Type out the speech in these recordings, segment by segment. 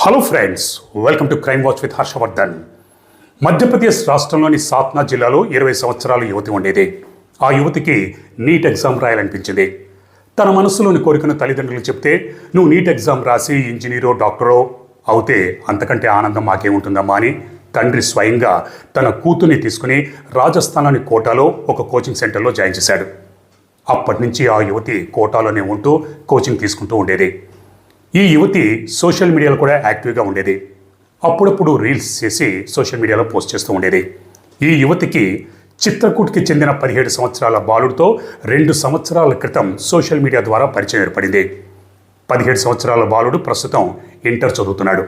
Hello friends, welcome to crime watch with Harshavardhan. Madhya Pradesh రాష్ట్రంలోని సాత్నా జిల్లాలో 20 సంవత్సరాల యువతి ఉండేది. ఆ యువతికి నీట్ ఎగ్జామ్ రాయాలనిపించింది. తన మనసులోని కోరికను తల్లిదండ్రులు చెప్తే, నువ్వు నీట్ ఎగ్జామ్ రాసి ఇంజనీరో డాక్టరో అవుతే అంతకంటే ఆనందం మాకేముంటుందమ్మా అని తండ్రి స్వయంగా తన కూతుర్ని తీసుకుని రాజస్థాన్లోని కోటాలో ఒక కోచింగ్ సెంటర్లో జాయిన్ చేశాడు. అప్పటి నుంచి ఆ యువతి కోటాలోనే ఉంటూ కోచింగ్ తీసుకుంటూ ఉండేది. ఈ యువతి సోషల్ మీడియాలో కూడా యాక్టివ్గా ఉండేది. అప్పుడప్పుడు రీల్స్ చేసి సోషల్ మీడియాలో పోస్ట్ చేస్తూ ఉండేది. ఈ యువతికి చిత్రకూట్కి చెందిన 17 సంవత్సరాల బాలుడితో 2 సంవత్సరాల క్రితం సోషల్ మీడియా ద్వారా పరిచయం ఏర్పడింది. 17 సంవత్సరాల బాలుడు ప్రస్తుతం ఇంటర్ చదువుతున్నాడు.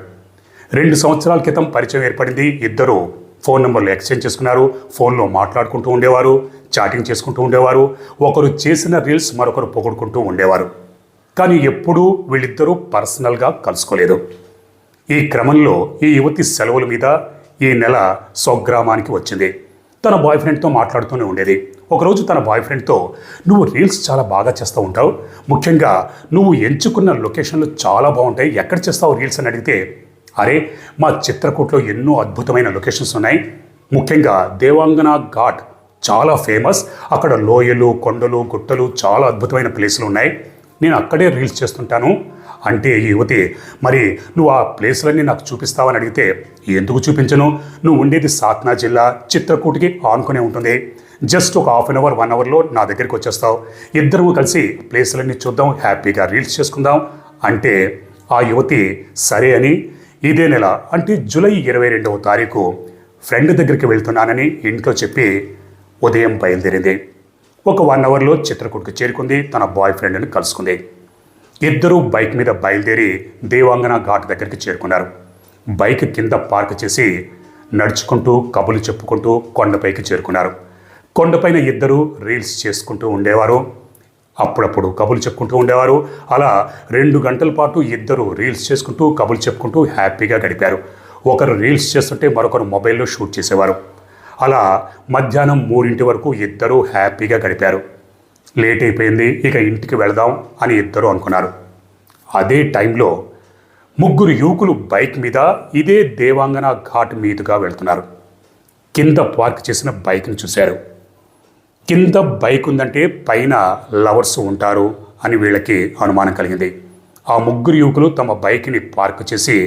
2 సంవత్సరాల క్రితం పరిచయం ఏర్పడింది. ఇద్దరు ఫోన్ నెంబర్లు ఎక్స్చేంజ్ చేసుకున్నారు. ఫోన్లో మాట్లాడుకుంటూ ఉండేవారు, చాటింగ్ చేసుకుంటూ ఉండేవారు. ఒకరు చేసిన రీల్స్ మరొకరు పొగుడుకుంటూ ఉండేవారు. కానీ ఎప్పుడూ వీళ్ళిద్దరూ పర్సనల్గా కలుసుకోలేదు. ఈ క్రమంలో ఈ యువతి సెలవుల మీద ఈ నెల స్వగ్రామానికి వచ్చింది. తన బాయ్ ఫ్రెండ్తో మాట్లాడుతూనే ఉండేది. ఒకరోజు తన బాయ్ ఫ్రెండ్తో, నువ్వు రీల్స్ చాలా బాగా చేస్తూ ఉంటావు, ముఖ్యంగా నువ్వు ఎంచుకున్న లొకేషన్లు చాలా బాగుంటాయి, ఎక్కడ చేస్తావు రీల్స్ అని అడిగితే, అరే మా చిత్రకూట్లో ఎన్నో అద్భుతమైన లొకేషన్స్ ఉన్నాయి, ముఖ్యంగా దేవాంగన ఘాట్ చాలా ఫేమస్, అక్కడ లోయలు, కొండలు, గుట్టలు చాలా అద్భుతమైన ప్లేసులు ఉన్నాయి, నేను అక్కడే రీల్స్ చేస్తుంటాను అంటే ఈ యువతి, మరి నువ్వు ఆ ప్లేస్లన్నీ నాకు చూపిస్తావని అడిగితే, ఎందుకు చూపించను, నువ్వు ఉండేది సాత్నా జిల్లా, చిత్రకూటికి ఆనుకునే ఉంటుంది, జస్ట్ ఒక హాఫ్ అన్ అవర్ 1 అవర్లో నా దగ్గరికి వచ్చేస్తావు, ఇద్దరము కలిసి ప్లేస్లన్నీ చూద్దాం, హ్యాపీగా రీల్స్ చేసుకుందాం అంటే ఆ యువతి సరే అని ఇదే నెల అంటే జూలై 22వ తారీఖు ఫ్రెండ్ దగ్గరికి వెళ్తున్నానని ఇంట్లో చెప్పి ఉదయం బయలుదేరింది. ఒక 1 అవర్లో చిత్రకూట్కి చేరుకుంది. తన బాయ్ ఫ్రెండ్ని కలుసుకుంది. ఇద్దరూ బైక్ మీద బయలుదేరి దేవాంగన ఘాట్ దగ్గరికి చేరుకున్నారు. బైక్ కింద పార్క్ చేసి నడుచుకుంటూ కబుర్లు చెప్పుకుంటూ కొండపైకి చేరుకున్నారు. కొండపైన ఇద్దరు రీల్స్ చేసుకుంటూ ఉండేవారు, అప్పుడప్పుడు కబుర్లు చెప్పుకుంటూ ఉండేవారు. అలా 2 గంటల పాటు ఇద్దరు రీల్స్ చేసుకుంటూ కబుర్లు చెప్పుకుంటూ హ్యాపీగా గడిపారు. ఒకరు రీల్స్ చేస్తుంటే మరొకరు మొబైల్లో షూట్ చేసేవారు. అలా మధ్యాహ్నం 3 వరకు ఇద్దరూ హ్యాపీగా గడిపారు. లేట్ అయిపోయింది, ఇక ఇంటికి వెళదాం అని ఇద్దరు అనుకున్నారు. అదే టైంలో 3 యువకులు బైక్ మీద ఇదే దేవాంగన ఘాట్ మీదుగా వెళ్తున్నారు. కింద పార్క్ చేసిన బైక్ని చూశారు. కింద బైక్ ఉందంటే పైన లవర్స్ ఉంటారు అని వీళ్ళకి అనుమానం కలిగింది. ఆ 3 యువకులు తమ బైక్ని పార్క్ చేసి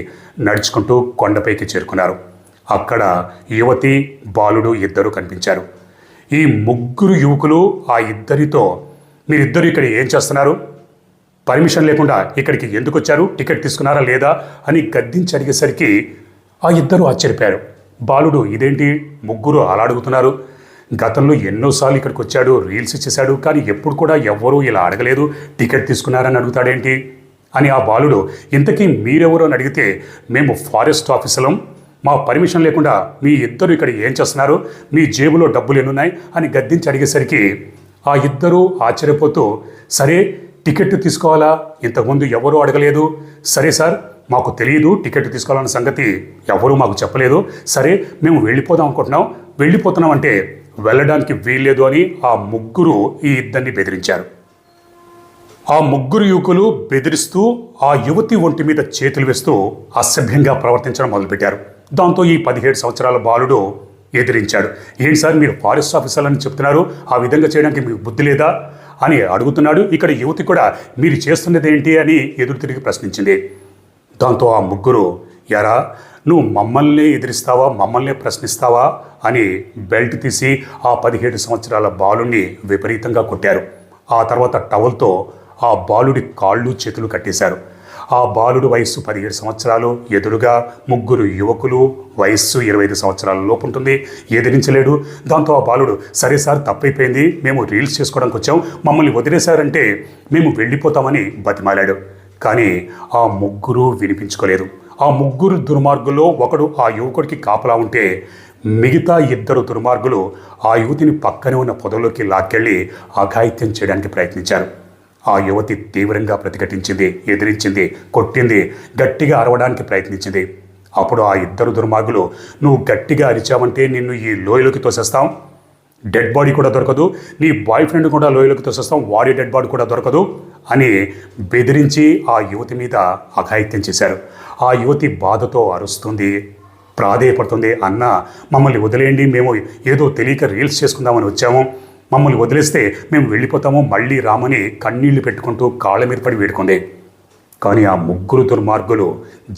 నడుచుకుంటూ కొండపైకి చేరుకున్నారు. అక్కడ యువతి, బాలుడు ఇద్దరు కనిపించారు. ఈ 3 యువకులు ఆ ఇద్దరితో, మీరిద్దరు ఇక్కడ ఏం చేస్తున్నారు, పర్మిషన్ లేకుండా ఇక్కడికి ఎందుకు వచ్చారు, టికెట్ తీసుకున్నారా లేదా అని గద్దించి అడిగేసరికి ఆ ఇద్దరు ఆశ్చర్యపోయారు. బాలుడు, ఇదేంటి 3 అలా అడుగుతున్నారు, గతంలో ఎన్నోసార్లు ఇక్కడికి వచ్చాడు, రీల్స్ చేశాడు, కానీ ఎప్పుడు కూడా ఎవ్వరూ ఇలా అడగలేదు, టికెట్ తీసుకున్నారని అడుగుతాడేంటి అని ఆ బాలుడు, ఇంతకీ మీరెవరు అని అడిగితే, మేము ఫారెస్ట్ ఆఫీసర్లం, మా పర్మిషన్ లేకుండా మీ ఇద్దరు ఇక్కడ ఏం చేస్తున్నారు, మీ జేబులో డబ్బులు ఎన్నున్నాయి అని గద్దించి అడిగేసరికి ఆ ఇద్దరు ఆశ్చర్యపోతూ, సరే టికెట్ తీసుకోవాలా, ఇంతకుముందు ఎవరూ అడగలేదు, సరే సార్ మాకు తెలియదు టికెట్ తీసుకోవాలన్న సంగతి ఎవరూ మాకు చెప్పలేదు, సరే మేము వెళ్ళిపోదాం అనుకుంటున్నాం, వెళ్ళిపోతున్నాం అంటే వెళ్ళడానికి వీల్లేదు అని ఆ 3 ఈ ఇద్దరిని బెదిరించారు. ఆ 3 యువకులు బెదిరిస్తూ ఆ యువతి ఒంటి మీద చేతులు వేస్తూ అసభ్యంగా ప్రవర్తించడం మొదలుపెట్టారు. దాంతో ఈ 17 సంవత్సరాల బాలుడు ఎదిరించాడు. ఏంటి సార్, మీరు ఫారెస్ట్ ఆఫీసర్లని చెప్తున్నారు, ఆ విధంగా చేయడానికి మీకు బుద్ధి లేదా అని అడుగుతున్నాడు. ఇక్కడ యువతి కూడా మీరు చేస్తున్నది ఏంటి అని ఎదురు తిరిగి ప్రశ్నించింది. దాంతో ఆ 3, ఎరా నువ్వు మమ్మల్ని ఎదిరిస్తావా, మమ్మల్ని ప్రశ్నిస్తావా అని బెల్ట్ తీసి ఆ 17 సంవత్సరాల బాలుని విపరీతంగా కొట్టారు. ఆ తర్వాత టవల్తో ఆ బాలుడి కాళ్ళు చేతులు కట్టేశారు. ఆ బాలుడు వయస్సు 17 సంవత్సరాలు, ఎదురుగా 3 యువకులు వయస్సు 25 సంవత్సరాల లోపు ఉంటుంది, ఎదిరించలేడు. దాంతో ఆ బాలుడు, సరే సార్ తప్పైపోయింది, మేము రీల్స్ చేసుకోవడానికి వచ్చాం, మమ్మల్ని వదిలేశారంటే మేము వెళ్ళిపోతామని బతిమాలాడు. కానీ ఆ 3 వినిపించుకోలేదు. ఆ 3 దుర్మార్గుల్లో ఒకడు ఆ యువకుడికి కాపలా ఉంటే మిగతా 2 దుర్మార్గులు ఆ యువతిని పక్కనే ఉన్న పొదలోకి లాక్కెళ్ళి అఘాయిత్యం చేయడానికి ప్రయత్నించారు. ఆ యువతి తీవ్రంగా ప్రతిఘటించింది, ఎదిరించింది, కొట్టింది, గట్టిగా అరవడానికి ప్రయత్నించింది. అప్పుడు ఆ 2 దుర్మార్గులు, నువ్వు గట్టిగా అరిచావంటే నిన్ను ఈ లోయలోకి తోసేస్తాం, డెడ్ బాడీ కూడా దొరకదు, నీ బాయ్ ఫ్రెండ్ కూడా లోయలోకి తోసేస్తాం, వాడి డెడ్ బాడీ కూడా దొరకదు అని బెదిరించి ఆ యువతి మీద అఘాయిత్యం చేశారు. ఆ యువతి బాధతో అరుస్తుంది, ప్రాధేయపడుతుంది. అన్న, మమ్మల్ని వదిలేయండి, మేము ఏదో తెలియక రీల్స్ చేసుకుందామని వచ్చాము, మమ్మల్ని వదిలేస్తే మేము వెళ్ళిపోతాము, మళ్ళీ రామని కన్నీళ్లు పెట్టుకుంటూ కాళ్ళ మీద పడి వేడుకుంది. కానీ ఆ ముగ్గురు దుర్మార్గులు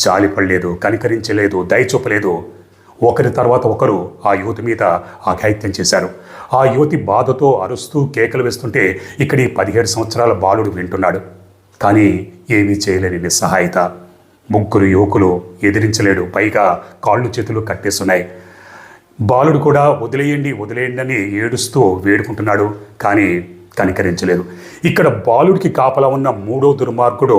జాలిపడలేదు, కనికరించలేదు, దయ చూపలేదు. ఒకరి తర్వాత ఒకరు ఆ యువతి మీద అఘాయిత్యం చేశారు. ఆ యువతి బాధతో అరుస్తూ కేకలు వేస్తుంటే ఇక్కడ ఈ 17 సంవత్సరాల బాలుడు వింటున్నాడు. కానీ ఏమీ చేయలేని నిస్సహాయత. ముగ్గురు యువకులు ఎదిరించలేడు, పైగా కాళ్ళు చేతులు కట్టేస్తున్నాయి. బాలుడు కూడా వదిలేయండి వదిలేయండి అని ఏడుస్తూ వేడుకుంటున్నాడు, కానీ కనికరించలేదు. ఇక్కడ బాలుడికి కాపలా ఉన్న 3వ దుర్మార్గుడు,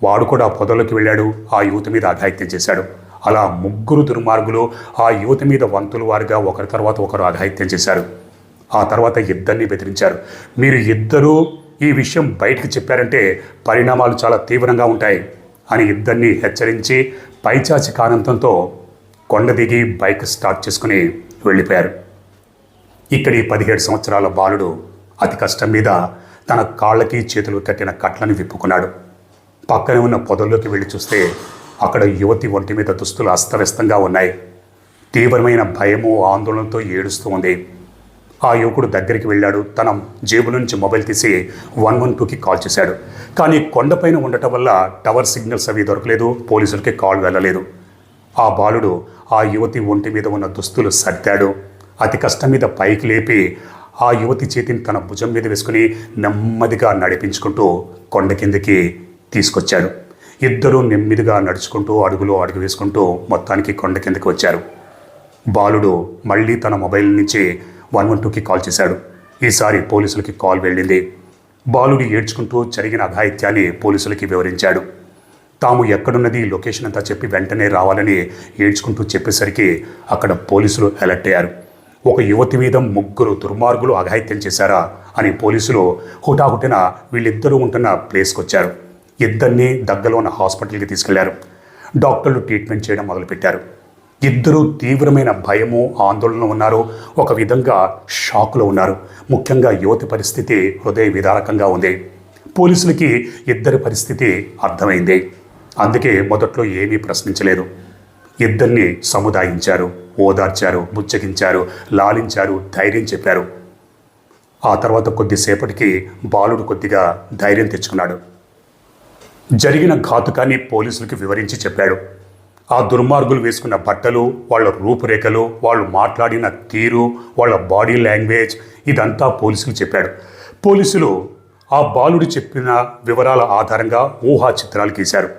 వాడు కూడా పొదలోకి వెళ్ళాడు, ఆ యువతి మీద అఘాయిత్యం చేశాడు. అలా ముగ్గురు దుర్మార్గులు ఆ యువతి మీద వంతుల వారుగా ఒకరి తర్వాత ఒకరు అఘాయిత్యం చేశారు. ఆ తర్వాత ఇద్దరిని బెదిరించారు. మీరు ఇద్దరూ ఈ విషయం బయటకు చెప్పారంటే పరిణామాలు చాలా తీవ్రంగా ఉంటాయి అని ఇద్దరిని హెచ్చరించి పైచాచి కానంతంతో కొండ దిగి బైక్ స్టార్ట్ చేసుకుని వెళ్ళిపోయారు. ఇక్కడి 17 సంవత్సరాల బాలుడు అతి కష్టం మీద తన కాళ్ళకి చేతులు కట్టిన కట్లను విప్పుకున్నాడు. పక్కనే ఉన్న పొదల్లోకి వెళ్ళి చూస్తే అక్కడ యువతి ఒంటి మీద దుస్తులు అస్తవ్యస్తంగా ఉన్నాయి. తీవ్రమైన భయము, ఆందోళనతో ఏడుస్తూ ఉంది. ఆ యువకుడు దగ్గరికి వెళ్ళాడు. తన జేబు నుంచి మొబైల్ తీసి 112కి కాల్ చేశాడు. కానీ కొండపైన ఉండటం వల్ల టవర్ సిగ్నల్స్ అవి దొరకలేదు, పోలీసులకి కాల్ వెళ్ళలేదు. ఆ బాలుడు ఆ యువతి ఒంటి మీద ఉన్న దుస్తులు సర్దాడు. అతి కష్టం మీద పైకి లేపి ఆ యువతి చేతిని తన భుజం మీద వేసుకుని నెమ్మదిగా నడిపించుకుంటూ కొండ కిందకి తీసుకొచ్చాడు. ఇద్దరూ నెమ్మదిగా నడుచుకుంటూ అడుగు వేసుకుంటూ మొత్తానికి కొండ కిందకి వచ్చారు. బాలుడు మళ్ళీ తన మొబైల్ నుంచి 112కి కాల్ చేశాడు. ఈసారి పోలీసులకి కాల్ వెళ్ళింది. బాలుడు ఏడ్చుకుంటూ జరిగిన అఘాయిత్యాన్ని పోలీసులకి వివరించాడు. తాము ఎక్కడున్నది లొకేషన్ అంతా చెప్పి వెంటనే రావాలని ఏడ్చుకుంటూ చెప్పేసరికి అక్కడ పోలీసులు అలర్ట్ అయ్యారు. ఒక యువతి మీద ముగ్గురు దుర్మార్గులు అఘాయిత్యం చేశారా అని పోలీసులు హుటాహుటిన వీళ్ళిద్దరూ ఉంటున్న ప్లేస్కి వచ్చారు. ఇద్దరిని దగ్గరలో ఉన్న హాస్పిటల్కి తీసుకెళ్లారు. డాక్టర్లు ట్రీట్మెంట్ చేయడం మొదలుపెట్టారు. ఇద్దరూ తీవ్రమైన భయము, ఆందోళన ఉన్నారు. ఒక విధంగా షాక్లో ఉన్నారు. ముఖ్యంగా యువతి పరిస్థితి హృదయ విదారకంగా ఉంది. పోలీసులకి ఇద్దరి పరిస్థితి అర్థమైంది. అందుకే మొదట్లో ఏమీ ప్రశ్నించలేదు. ఇద్దరిని సముదాయించారు, ఓదార్చారు, బుచ్చగించారు, లాలించారు, ధైర్యం చెప్పారు. ఆ తర్వాత కొద్దిసేపటికి బాలుడు కొద్దిగా ధైర్యం తెచ్చుకున్నాడు. జరిగిన ఘాతుకాన్ని పోలీసులకి వివరించి చెప్పాడు. ఆ దుర్మార్గులు వేసుకున్న బట్టలు, వాళ్ళ రూపురేఖలు, వాళ్ళు మాట్లాడిన తీరు, వాళ్ళ బాడీ లాంగ్వేజ్ ఇదంతా పోలీసులు చెప్పాడు. పోలీసులు ఆ బాలుడు చెప్పిన వివరాల ఆధారంగా ఊహా చిత్రాలు గీశారు.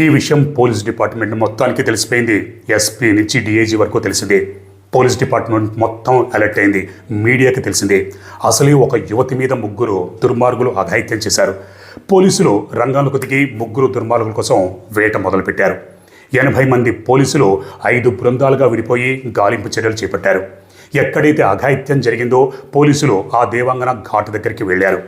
ఈ విషయం పోలీస్ డిపార్ట్మెంట్ మొత్తానికి తెలిసిపోయింది. ఎస్పీ నుంచి డిఐజీ వరకు తెలిసింది. పోలీస్ డిపార్ట్మెంట్ మొత్తం అలర్ట్ అయింది. మీడియాకి తెలిసింది. అసలే ఒక యువతి మీద ముగ్గురు దుర్మార్గులు అఘాయిత్యం చేశారు. పోలీసులు రంగంలోకి దిగి ముగ్గురు దుర్మార్గుల కోసం వేట మొదలుపెట్టారు. 80 మంది పోలీసులు 5 బృందాలుగా విడిపోయి గాలింపు చర్యలు చేపట్టారు. ఎక్కడైతే అఘాయిత్యం జరిగిందో పోలీసులు ఆ దేవాంగన ఘాట్ దగ్గరికి వెళ్ళారు.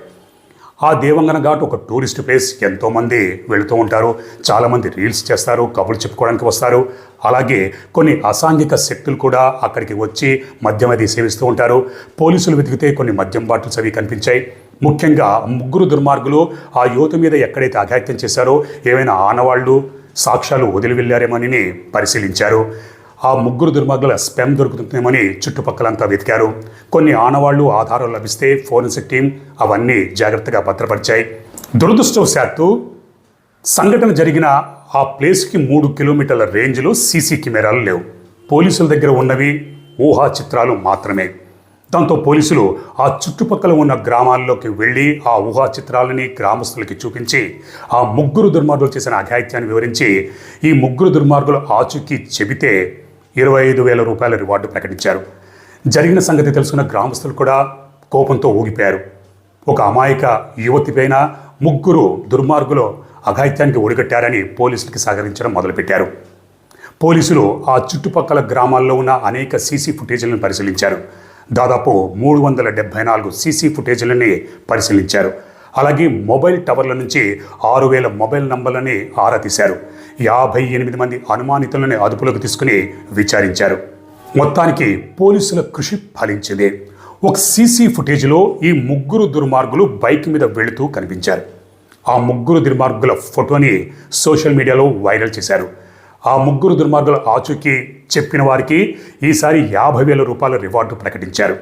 ఆ దేవాంగన ఘాట్ ఒక టూరిస్ట్ ప్లేస్. ఎంతోమంది వెళుతూ ఉంటారు. చాలామంది రీల్స్ చేస్తారు, కబుర్లు చెప్పుకోవడానికి వస్తారు. అలాగే కొన్ని అసాంఘిక శక్తులు కూడా అక్కడికి వచ్చి మద్యం అది సేవిస్తూ ఉంటారు. పోలీసులు వెతికితే కొన్ని మద్యం బాటిల్స్ అవి కనిపించాయి. ముఖ్యంగా ముగ్గురు దుర్మార్గులు ఆ యువత మీద ఎక్కడైతే అఘాయిత్యం చేశారో ఏమైనా ఆనవాళ్లు, సాక్ష్యాలు వదిలి వెళ్ళారేమని పరిశీలించారు. ఆ ముగ్గురు దుర్మార్గుల స్పెమ్ దొరుకుతుందేమని చుట్టుపక్కలంతా వెతికారు. కొన్ని ఆనవాళ్లు, ఆధారాలు లభిస్తే ఫోరెన్సిక్ టీం అవన్నీ జాగ్రత్తగా భద్రపరిచాయి. దురదృష్టవశాత్తు సంఘటన జరిగిన ఆ ప్లేస్కి 3 కిలోమీటర్ల రేంజ్లో సీసీ కెమెరాలు లేవు. పోలీసుల దగ్గర ఉన్నవి ఊహా చిత్రాలు మాత్రమే. దాంతో పోలీసులు ఆ చుట్టుపక్కల ఉన్న గ్రామాల్లోకి వెళ్ళి ఆ ఊహా చిత్రాలని గ్రామస్తులకి చూపించి ఆ ముగ్గురు దుర్మార్గులు చేసిన అఘాయిత్యాన్ని వివరించి ఈ ముగ్గురు దుర్మార్గులు ఆచూకీ చెబితే 25,000 రూపాయల రివార్డు ప్రకటించారు. జరిగిన సంగతి తెలుసుకున్న గ్రామస్తులు కూడా కోపంతో ఊగిపోయారు. ఒక అమాయక యువతిపైన ముగ్గురు దుర్మార్గులు అఘాయిత్యానికి ఒడిగట్టారని పోలీసులకి సహకరించడం మొదలుపెట్టారు. పోలీసులు ఆ చుట్టుపక్కల గ్రామాల్లో ఉన్న అనేక సీసీ ఫుటేజీలను పరిశీలించారు. దాదాపు 374 సీసీ ఫుటేజీలని పరిశీలించారు. అలాగే మొబైల్ టవర్ల నుంచి 6,000 మొబైల్ నంబర్లని ఆరా తీశారు. 58 మంది అనుమానితులని అదుపులోకి తీసుకుని విచారించారు. మొత్తానికి పోలీసుల కృషి ఫలించింది. ఒక సీసీ ఫుటేజ్లో ఈ ముగ్గురు దుర్మార్గులు బైక్ మీద వెళుతూ కనిపించారు. ఆ ముగ్గురు దుర్మార్గుల ఫోటోని సోషల్ మీడియాలో వైరల్ చేశారు. ఆ ముగ్గురు దుర్మార్గుల ఆచూకీ చెప్పిన వారికి ఈసారి 50,000 రూపాయల రివార్డు ప్రకటించారు.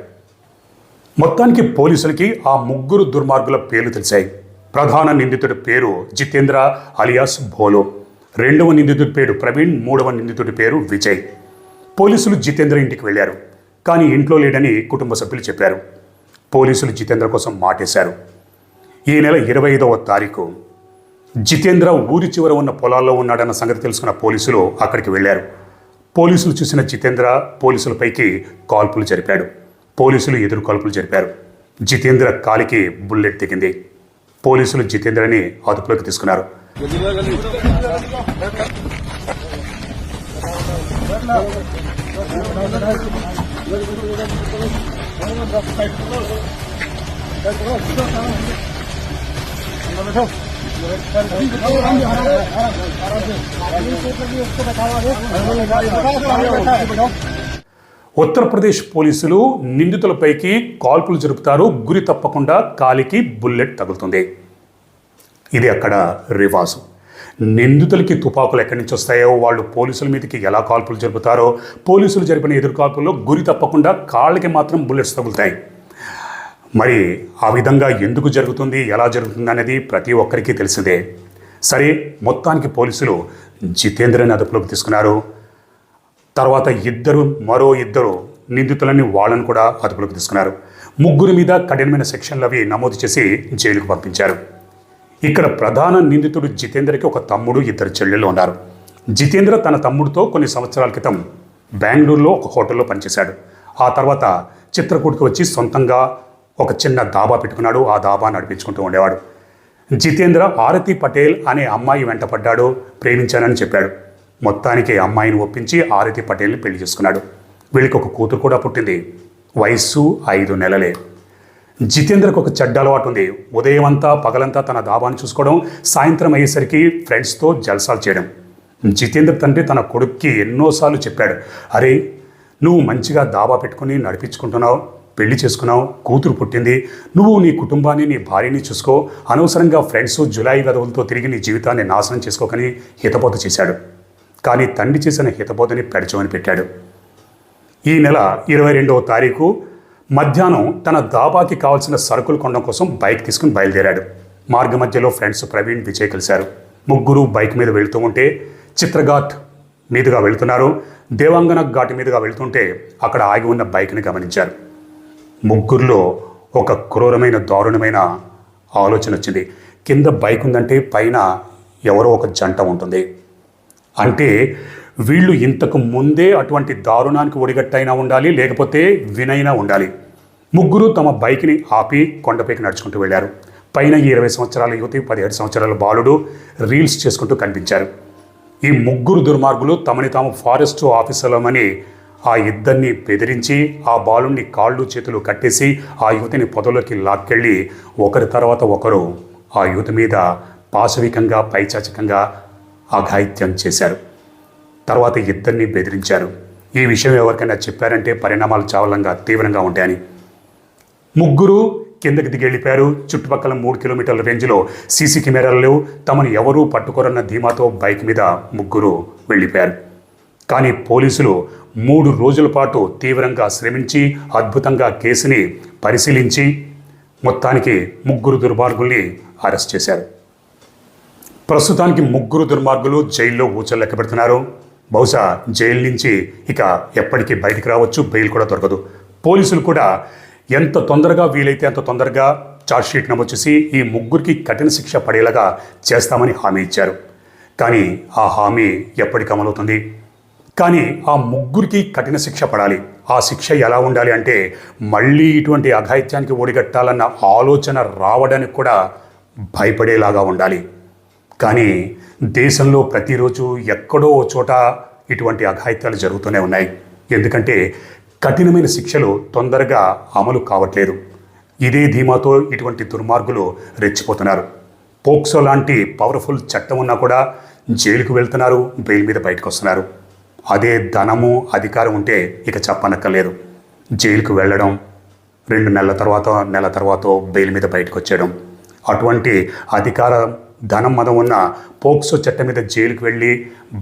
మొత్తానికి పోలీసులకి ఆ ముగ్గురు దుర్మార్గుల పేర్లు తెలిసాయి. ప్రధాన నిందితుడి పేరు జితేంద్ర అలియాస్ భోలో, రెండవ నిందితుడి పేరు ప్రవీణ్, మూడవ నిందితుడి పేరు విజయ్. పోలీసులు జితేంద్ర ఇంటికి వెళ్లారు. కానీ ఇంట్లో లేడని కుటుంబ సభ్యులు చెప్పారు. పోలీసులు జితేంద్ర కోసం మాటేశారు. ఈ నెల 25వ తారీఖు జితేంద్ర ఊరి చివర ఉన్న పొలాల్లో ఉన్నాడన్న సంగతి తెలుసుకున్న పోలీసులు అక్కడికి వెళ్లారు. పోలీసులు చూసిన జితేంద్ర పోలీసులపైకి కాల్పులు జరిపాడు. పోలీసులు ఎదురు కాల్పులు జరిపారు. జితేంద్ర కాలికి బుల్లెట్ దిగింది. పోలీసులు జితేంద్రని అదుపులోకి తీసుకున్నారు. ఉత్తరప్రదేశ్ పోలీసులు నిందితులపైకి కాల్పులు జరుపుతారు. గురి తప్పకుండా కాలికి బుల్లెట్ తగులుతుంది. ఇది అక్కడ రివాజు. నిందితులకి తుపాకులు ఎక్కడి నుంచి వస్తాయో, వాళ్ళు పోలీసుల మీదకి ఎలా కాల్పులు జరుపుతారో, పోలీసులు జరిపిన ఎదురు కాల్పుల్లో గురి తప్పకుండా కాళ్ళకి మాత్రం బుల్లెట్స్ తగులుతాయి. మరి ఆ విధంగా ఎందుకు జరుగుతుంది, ఎలా జరుగుతుంది అనేది ప్రతి ఒక్కరికి తెలిసిందే. సరే, మొత్తానికి పోలీసులు జితేంద్రని అదుపులోకి తీసుకున్నారు. తర్వాత మరో ఇద్దరు నిందితులని వాళ్ళని కూడా అదుపులోకి తీసుకున్నారు. ముగ్గురు మీద కఠినమైన సెక్షన్లు అవి నమోదు చేసి జైలుకు పంపించారు. ఇక్కడ ప్రధాన నిందితుడు జితేంద్రకి ఒక తమ్ముడు, ఇద్దరు చెల్లెళ్ళు ఉన్నారు. జితేంద్ర తన తమ్ముడితో కొన్ని సంవత్సరాల క్రితం బెంగళూరులో ఒక హోటల్లో పనిచేశాడు. ఆ తర్వాత చిత్రకూటకు వచ్చి సొంతంగా ఒక చిన్న దాబా పెట్టుకున్నాడు. ఆ దాబా నడిపించుకుంటూ ఉండేవాడు. జితేంద్ర ఆరతి పటేల్ అనే అమ్మాయి వెంటపడ్డాడు, ప్రేమించానని చెప్పాడు. మొత్తానికి అమ్మాయిని ఒప్పించి ఆరతి పటేల్ని పెళ్లి చేసుకున్నాడు. వీళ్ళకి ఒక కూతురు కూడా పుట్టింది. వయస్సు 5 నెలలే. జితేంద్రకు ఒక చెడ్డ అలవాటు ఉంది. ఉదయం అంతా పగలంతా తన దాబాను చూసుకోవడం, సాయంత్రం అయ్యేసరికి ఫ్రెండ్స్తో జల్సాలు చేయడం. జితేంద్ర తండ్రి తన కొడుక్కి ఎన్నోసార్లు చెప్పాడు, అరే నువ్వు మంచిగా దాబా పెట్టుకుని నడిపించుకుంటున్నావు, పెళ్లి చేసుకున్నావు, కూతురు పుట్టింది, నువ్వు నీ కుటుంబాన్ని, నీ భార్యని చూసుకో, అనవసరంగా ఫ్రెండ్స్ జులాయి వెధవులతో తిరిగి నీ జీవితాన్ని నాశనం చేసుకోకని హితబోధ చేశాడు. కానీ తండ్రి చేసిన హితబోధని పెడచమని పెట్టాడు. ఈ నెల 22వ తారీఖు మధ్యాహ్నం తన దాబాకి కావాల్సిన సరుకులు కొనడం కోసం బైక్ తీసుకుని బయలుదేరాడు. మార్గ మధ్యలో ఫ్రెండ్స్ ప్రవీణ్, విజయ్ కలిశారు. ముగ్గురు బైక్ మీద వెళుతూ ఉంటే చిత్రఘాట్ మీదుగా వెళుతున్నారు. దేవాంగన ఘాట్ మీదుగా వెళుతుంటే అక్కడ ఆగి ఉన్న బైక్ని గమనించారు. ముగ్గురులో ఒక క్రూరమైన, దారుణమైన ఆలోచన వచ్చింది. కింద బైక్ ఉందంటే పైన ఎవరో ఒక జంట ఉంటుంది. అంటే వీళ్ళు ఇంతకు ముందే అటువంటి దారుణానికి ఒడిగట్టైనా ఉండాలి, లేకపోతే వినైనా ఉండాలి. ముగ్గురు తమ బైక్ని ఆపి కొండపైకి నడుచుకుంటూ వెళ్ళారు. పైన 20 సంవత్సరాల యువతి, 17 సంవత్సరాల బాలుడు రీల్స్ చేసుకుంటూ కనిపించారు. ఈ ముగ్గురు దుర్మార్గులు తమని తాము ఫారెస్ట్ ఆఫీసర్లమని ఆ ఇద్దరిని బెదిరించి ఆ బాలుని కాళ్ళు చేతులు కట్టేసి ఆ యువతిని పొదలోకి లాక్కెళ్ళి ఒకరి తర్వాత ఒకరు ఆ యువతి మీద పాశవికంగా, పైచాచికంగా అఘాయిత్యం చేశారు. తర్వాత ఇద్దరిని బెదిరించారు. ఈ విషయం ఎవరికైనా చెప్పారంటే పరిణామాలు చాలా తీవ్రంగా ఉంటాయని. ముగ్గురు కిందకి దిగి వెళ్ళిపోయారు. చుట్టుపక్కల 3 కిలోమీటర్ల రేంజ్లో సీసీ కెమెరాలు లేవు. తమను ఎవరూ పట్టుకోరన్న ధీమాతో బైక్ మీద ముగ్గురు వెళ్ళిపోయారు. కానీ పోలీసులు 3 రోజుల పాటు తీవ్రంగా శ్రమించి అద్భుతంగా కేసుని పరిశీలించి మొత్తానికి ముగ్గురు దుర్మార్గుల్ని అరెస్ట్ చేశారు. ప్రస్తుతానికి ముగ్గురు దుర్మార్గులు జైల్లో ఊచలు లెక్క పెడుతున్నారు. బహుశా జైలు నుంచి ఇక ఎప్పటికీ బయటికి రావచ్చు, బెయిల్ కూడా దొరకదు. పోలీసులు కూడా ఎంత తొందరగా వీలైతే అంత తొందరగా ఛార్జ్షీట్ నమోదు చేసి ఈ ముగ్గురికి కఠిన శిక్ష పడేలాగా చేస్తామని హామీ ఇచ్చారు. కానీ ఆ హామీ ఎప్పటికి అమలవుతుంది? కానీ ఆ ముగ్గురికి కఠిన శిక్ష పడాలి. ఆ శిక్ష ఎలా ఉండాలి అంటే మళ్ళీ ఇటువంటి అఘాయిత్యానికి ఒడిగట్టాలన్న ఆలోచన రావడానికి కూడా భయపడేలాగా ఉండాలి. కానీ దేశంలో ప్రతిరోజు ఎక్కడో చోట ఇటువంటి అఘాయిత్యాలు జరుగుతూనే ఉన్నాయి. ఎందుకంటే కఠినమైన శిక్షలు తొందరగా అమలు కావట్లేదు. ఇదే ధీమాతో ఇటువంటి దుర్మార్గులు రెచ్చిపోతున్నారు. పోక్సో లాంటి పవర్ఫుల్ చట్టం ఉన్నా కూడా జైలుకు వెళ్తున్నారు, బెయిల్ మీద బయటకు వస్తున్నారు. అదే ధనము, అధికారం ఉంటే ఇక చెప్పనక్కర్లేదు. జైలుకు వెళ్ళడం, నెల తర్వాత బెయిల్ మీద బయటకు వచ్చేయడం. అటువంటి అధికార ధనం మదం ఉన్న పోక్సో చట్టం మీద జైలుకి వెళ్ళి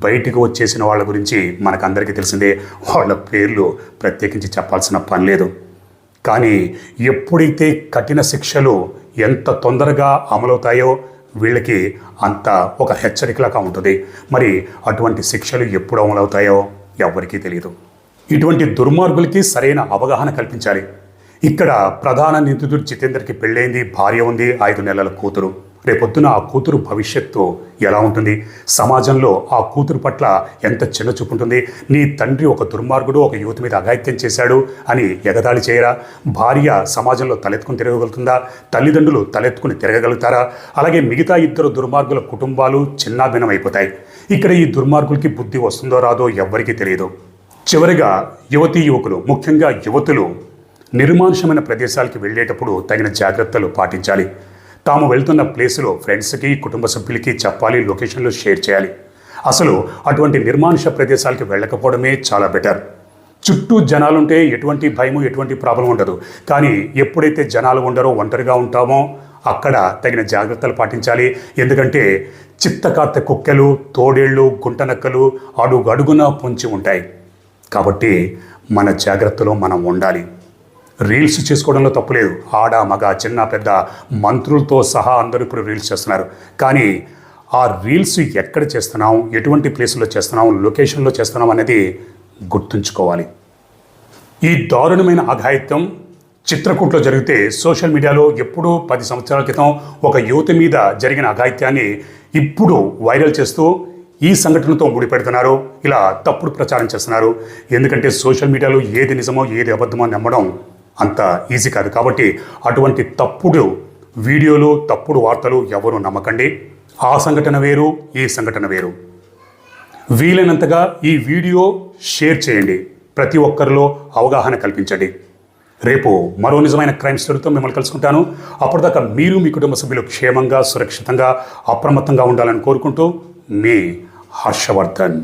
బయటికి వచ్చేసిన వాళ్ళ గురించి మనకందరికీ తెలిసిందే. వాళ్ళ పేర్లు ప్రత్యేకించి చెప్పాల్సిన పని లేదు. కానీ ఎప్పుడైతే కఠిన శిక్షలు ఎంత తొందరగా అమలవుతాయో వీళ్ళకి అంత ఒక హెచ్చరికలాగా ఉంటుంది. మరి అటువంటి శిక్షలు ఎప్పుడు అమలవుతాయో ఎవరికీ తెలియదు. ఇటువంటి దుర్మార్గులకి సరైన అవగాహన కల్పించాలి. ఇక్కడ ప్రధాన నిందితుడు జితేందర్కి పెళ్ళైంది, భార్య ఉంది, 5 నెలల కూతురు. రేపొద్దున ఆ కూతురు భవిష్యత్తు ఎలా ఉంటుంది? సమాజంలో ఆ కూతురు పట్ల ఎంత చిన్న చూపు ఉంటుంది? నీ తండ్రి ఒక దుర్మార్గుడు, ఒక యువతి మీద అఘాయిత్యం చేశాడు అని ఎగతాళి చేయరా? భార్య సమాజంలో తలెత్తుకుని తిరగగలుగుతుందా? తల్లిదండ్రులు తలెత్తుకుని తిరగగలుగుతారా? అలాగే మిగతా 2 దుర్మార్గుల కుటుంబాలు చిన్నాభిన్నం అయిపోతాయి. ఇక్కడ ఈ దుర్మార్గులకి బుద్ధి వస్తుందో రాదో ఎవ్వరికీ తెలియదు. చివరిగా యువతీ యువకులు, ముఖ్యంగా యువతులు నిర్మానుషమైన ప్రదేశాలకి వెళ్ళేటప్పుడు తగిన జాగ్రత్తలు పాటించాలి. తాము వెళ్తున్న ప్లేసులో ఫ్రెండ్స్కి, కుటుంబ సభ్యులకి చెప్పాలి, లొకేషన్లు షేర్ చేయాలి. అసలు అటువంటి నిర్మానుష ప్రదేశాలకి వెళ్ళకపోవడమే చాలా బెటర్. చుట్టూ జనాలుంటే ఎటువంటి భయము, ఎటువంటి ప్రాబ్లం ఉండదు. కానీ ఎప్పుడైతే జనాలు ఉండరో, ఒంటరిగా ఉంటామో అక్కడ తగిన జాగ్రత్తలు పాటించాలి. ఎందుకంటే చిత్తకార్తె కుక్కలు, తోడేళ్ళు, గుంటనక్కలు అడుగడుగున పొంచి ఉంటాయి. కాబట్టి మన జాగ్రత్తలో మనం ఉండాలి. రీల్స్ చేసుకోవడంలో తప్పులేదు. ఆడ, మగ, చిన్న, పెద్ద, మంత్రులతో సహా అందరూ ఇప్పుడు రీల్స్ చేస్తున్నారు. కానీ ఆ రీల్స్ ఎక్కడ చేస్తున్నాం, ఎటువంటి ప్లేసుల్లో చేస్తున్నాం, లొకేషన్లో చేస్తున్నాం అనేది గుర్తుంచుకోవాలి. ఈ దారుణమైన అఘాయిత్యం చిత్రకూట్లో జరిగితే సోషల్ మీడియాలో ఎప్పుడూ 10 సంవత్సరాల క్రితం ఒక యువతి మీద జరిగిన అఘాయిత్యాన్ని ఇప్పుడు వైరల్ చేస్తూ ఈ సంఘటనతో ముడిపెడుతున్నారు. ఇలా తప్పుడు ప్రచారం చేస్తున్నారు. ఎందుకంటే సోషల్ మీడియాలో ఏది నిజమో ఏది అబద్ధమో నమ్మడం అంత ఈజీ కాదు. కాబట్టి అటువంటి తప్పుడు వీడియోలు, తప్పుడు వార్తలు ఎవరు నమ్మకండి. ఆ సంఘటన వేరు, ఈ సంఘటన వేరు. వీలైనంతగా ఈ వీడియో షేర్ చేయండి. ప్రతి ఒక్కరిలో అవగాహన కల్పించండి. రేపు మరో నిజమైన క్రైమ్ స్టోరీతో మిమ్మల్ని కలుసుకుంటాను. అప్పటిదాకా మీరు, మీ కుటుంబ సభ్యులు క్షేమంగా, సురక్షితంగా, అప్రమత్తంగా ఉండాలని కోరుకుంటూ మీ హర్షవర్ధన్.